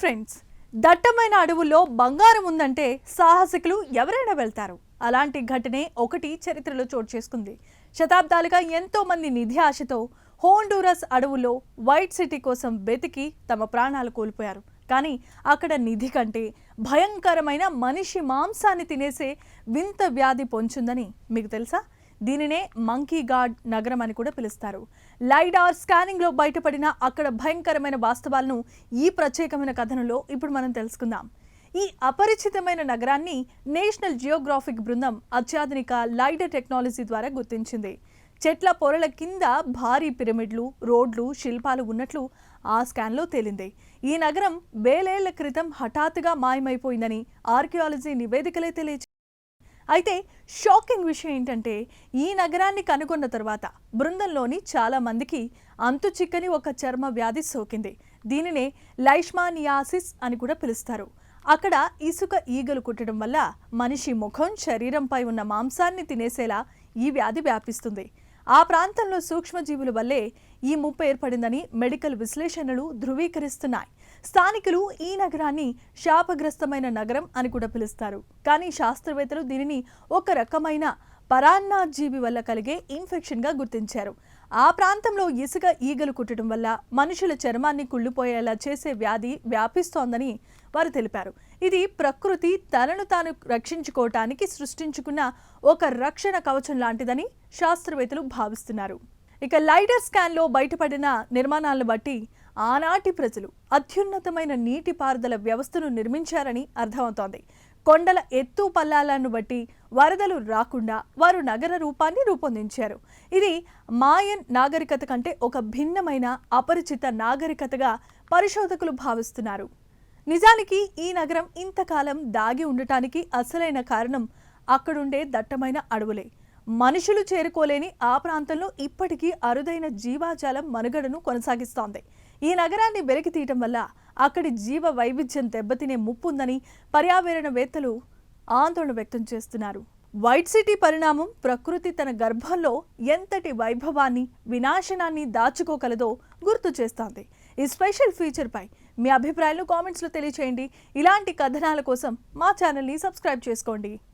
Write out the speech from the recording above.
Friends, దట్టమైన అడవుల్లో బంగారం ఉందంటే సాహసికులు ఎవరైనా వెళ్తారు. అలాంటి ఘటనే ఒకటి చరిత్రలో చోటు చేసుకుంది. శతాబ్దాలుగా ఎంతో మంది నిధి ఆశతో హోండూరస్ అడవుల్లో వైట్ సిటీ కోసం వెతికి తమ ప్రాణాలు కోల్పోయారు. కానీ అక్కడ నిధి కంటే భయంకరమైన మనిషి మాంసాన్ని తినేసే వింత వ్యాధి పొంచుందని మీకు తెలుసా? దీనినే మంకీ గాడ్ నగరం అని కూడా పిలుస్తారు. లైడార్ స్కానింగ్లో బయటపడిన అక్కడ భయంకరమైన వాస్తవాలను ఈ ప్రత్యేకమైన కథనంలో ఇప్పుడు మనం తెలుసుకుందాం. ఈ అపరిచితమైన నగరాన్ని నేషనల్ జియోగ్రాఫిక్ బృందం అత్యాధునిక లైడర్ టెక్నాలజీ ద్వారా గుర్తించింది. చెట్ల పొరల కింద భారీ పిరమిడ్లు, రోడ్లు, శిల్పాలు ఉన్నట్లు ఆ స్కాన్లో తేలింది. ఈ నగరం వేలేళ్ల క్రితం హఠాత్తుగా మాయమైపోయిందని ఆర్కియాలజీ నివేదికలే తెలియజేశాయి. అయితే షాకింగ్ విషయం ఏంటంటే, ఈ నగరాన్ని కనుగొన్న తర్వాత బృందంలోని చాలా మందికి అంతు చిక్కని ఒక చర్మ వ్యాధి సోకింది. దీనినే లైష్మానియాసిస్ అని కూడా పిలుస్తారు. అక్కడ ఇసుక ఈగలు కుట్టడం వల్ల మనిషి ముఖం, శరీరంపై ఉన్న మాంసాన్ని తినేసేలా ఈ వ్యాధి వ్యాపిస్తుంది. ఆ ప్రాంతంలో సూక్ష్మజీవుల వల్లే ఈ ముప్పు ఏర్పడిందని మెడికల్ విశ్లేషణలు ధృవీకరిస్తున్నాయి. స్థానికులు ఈ నగరాన్ని శాపగ్రస్తమైన నగరం అని కూడా పిలుస్తారు. కానీ శాస్త్రవేత్తలు దీనిని ఒక రకమైన పరాన్నజీవి వల్ల కలిగే ఇన్ఫెక్షన్గా గుర్తించారు. ఆ ప్రాంతంలో ఇసుక ఈగలు కుట్టడం వల్ల మనుషుల చర్మాన్ని కుళ్ళిపోయేలా చేసే వ్యాధి వ్యాపిస్తోందని వారు తెలిపారు. ఇది ప్రకృతి తనను తాను రక్షించుకోవటానికి సృష్టించుకున్న ఒక రక్షణ కవచం లాంటిదని శాస్త్రవేత్తలు భావిస్తున్నారు. ఇక లైడర్ స్కాన్లో బయటపడిన నిర్మాణాలను బట్టి ఆనాటి ప్రజలు అత్యున్నతమైన నీటిపారుదల వ్యవస్థను నిర్మించారని అర్థమవుతోంది. కొండల ఎత్తు పల్లాలను బట్టి వరదలు రాకుండా వారు నగర రూపాన్ని రూపొందించారు. ఇది మాయన్ నాగరికత కంటే ఒక భిన్నమైన అపరిచిత నాగరికతగా పరిశోధకులు భావిస్తున్నారు. నిజానికి ఈ నగరం ఇంతకాలం దాగి ఉండటానికి అసలైన కారణం అక్కడుండే దట్టమైన అడవులే. మనుషులు చేరుకోలేని ఆ ప్రాంతంలో ఇప్పటికీ అరుదైన జీవాజాలం మనుగడను కొనసాగిస్తోంది. ఈ నగరాన్ని వెలికి తీయటం వల్ల అక్కడి జీవ వైవిధ్యం దెబ్బతినే ముప్పు ఉందని పర్యావరణవేత్తలు ఆందోళన వ్యక్తం చేస్తున్నారు. వైట్ సిటీ పరిణామం ప్రకృతి తన గర్భంలో ఎంతటి వైభవాన్ని, వినాశనాన్ని దాచుకోగలదో గుర్తు చేస్తోంది. ఈ స్పెషల్ ఫీచర్పై మీ అభిప్రాయాలను కామెంట్స్లో తెలియచేయండి. ఇలాంటి కథనాల కోసం మా ఛానల్ని సబ్స్క్రైబ్ చేసుకోండి.